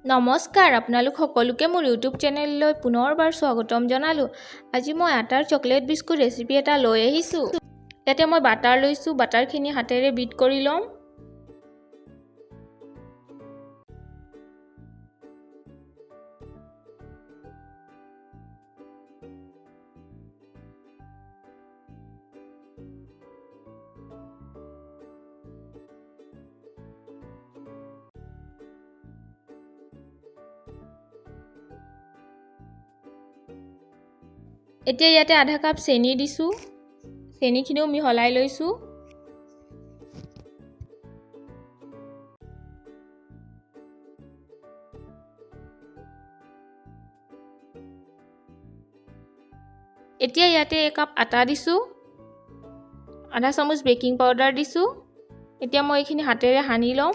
নমস্কাৰ আপোনালোক সকলোকে মোৰ ইউটিউব চেনেললৈ পুনৰবাৰ স্বাগতম জনালোঁ। আজি মই আটাৰ চকলেট বিস্কুট ৰেচিপি এটা লৈ আহিছোঁ। ইয়াতে মই বাটাৰ লৈছোঁ, বাটাৰখিনি হাতেৰে বিট কৰি ল'ম। এতিয়া ইয়াতে আধা কাপ চেনি দিছোঁ। চেনিখিনিও মিহলাই লৈছোঁ। এতিয়া ইয়াতে একাপ আটা দিছোঁ। আধা চামুচ বেকিং পাউডাৰ দিছোঁ। এতিয়া মই এইখিনি হাতেৰে সানি ল'ম।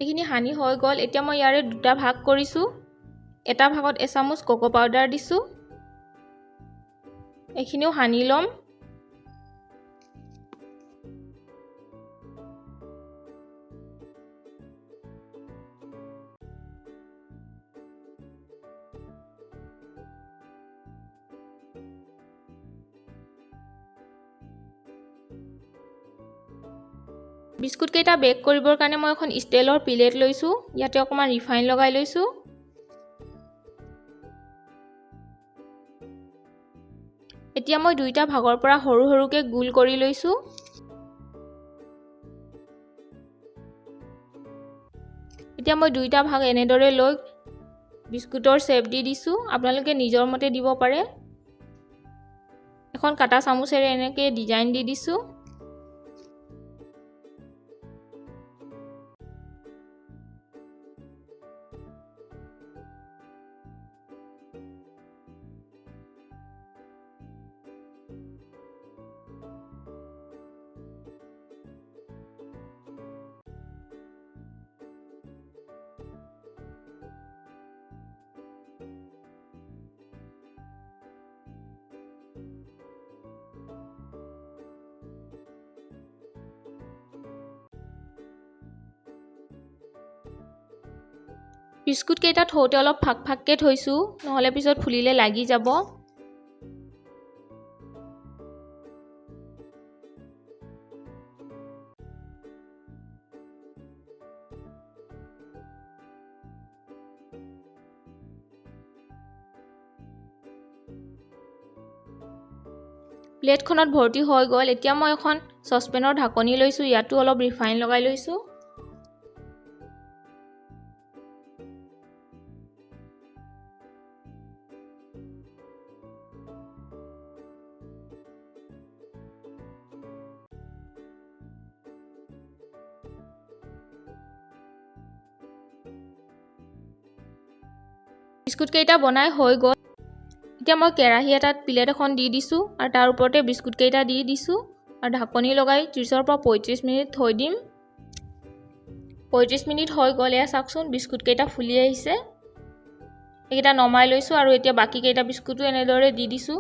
এইখিনি সানি হৈ গ'ল। এতিয়া মই ইয়াৰে দুটা ভাগ কৰিছোঁ। এটা ভাগত এচামুচ কোকো পাউডাৰ দিছোঁ। এইখিনিও সানি ল'ম। বিস্কুট কেইটা বেক কৰিবৰ কাৰণে মই এখন ষ্টিলৰ প্লেট লৈছোঁ। ইয়াতে অকণমান ৰিফাইন লগাই লৈছোঁ। এতিয়া মই দুইটা ভাগৰ পৰা সৰু সৰুকৈ গোল কৰি লৈছোঁ। এতিয়া মই দুইটা ভাগ এনেদৰে লৈ বিস্কুটৰ শ্বেপ দি দিছোঁ। আপোনালোকে নিজৰ মতে দিব পাৰে। এখন কাটা চামুচেৰে এনেকৈ ডিজাইন দি দিছোঁ। বিস্কুট কেইটা থওঁতে অলপ ফাক ফাককৈ থৈছোঁ, নহ'লে পিছত ফুলিলে লাগি যাব। প্লেটখনত ভৰ্তি হৈ গ'ল। এতিয়া মই এখন চচপেনৰ ঢাকনি লৈছোঁ। ইয়াতো অলপ ৰিফাইন লগাই লৈছোঁ। বিস্কুট কেইটা বনাই হৈ গ'ল। এতিয়া মই কেৰাহী এটাত প্লেট এখন দি দিছোঁ আৰু তাৰ ওপৰতে বিস্কুট কেইটা দি দিছোঁ আৰু ঢাকনি লগাই 30ৰ পৰা 35 মিনিট থৈ দিম। 35 মিনিট হৈ গ'ল। এয়া চাওকচোন, বিস্কুট কেইটা ফুলি আহিছে। এইকেইটা নমাই লৈছোঁ আৰু এতিয়া বাকী কেইটা বিস্কুটো এনেদৰে দি দিছোঁ।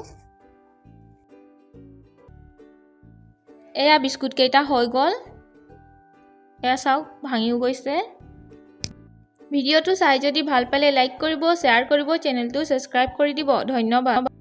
এয়া বিস্কুট কেইটা হৈ গ'ল। এয়া চাওক, ভাঙিও গৈছে। ভিডিঅ'টো চাই যদি ভাল পালে লাইক কৰিব, শ্বেয়াৰ কৰিব, চেনেলটো ছাবস্ক্ৰাইব কৰি দিব। ধন্যবাদ।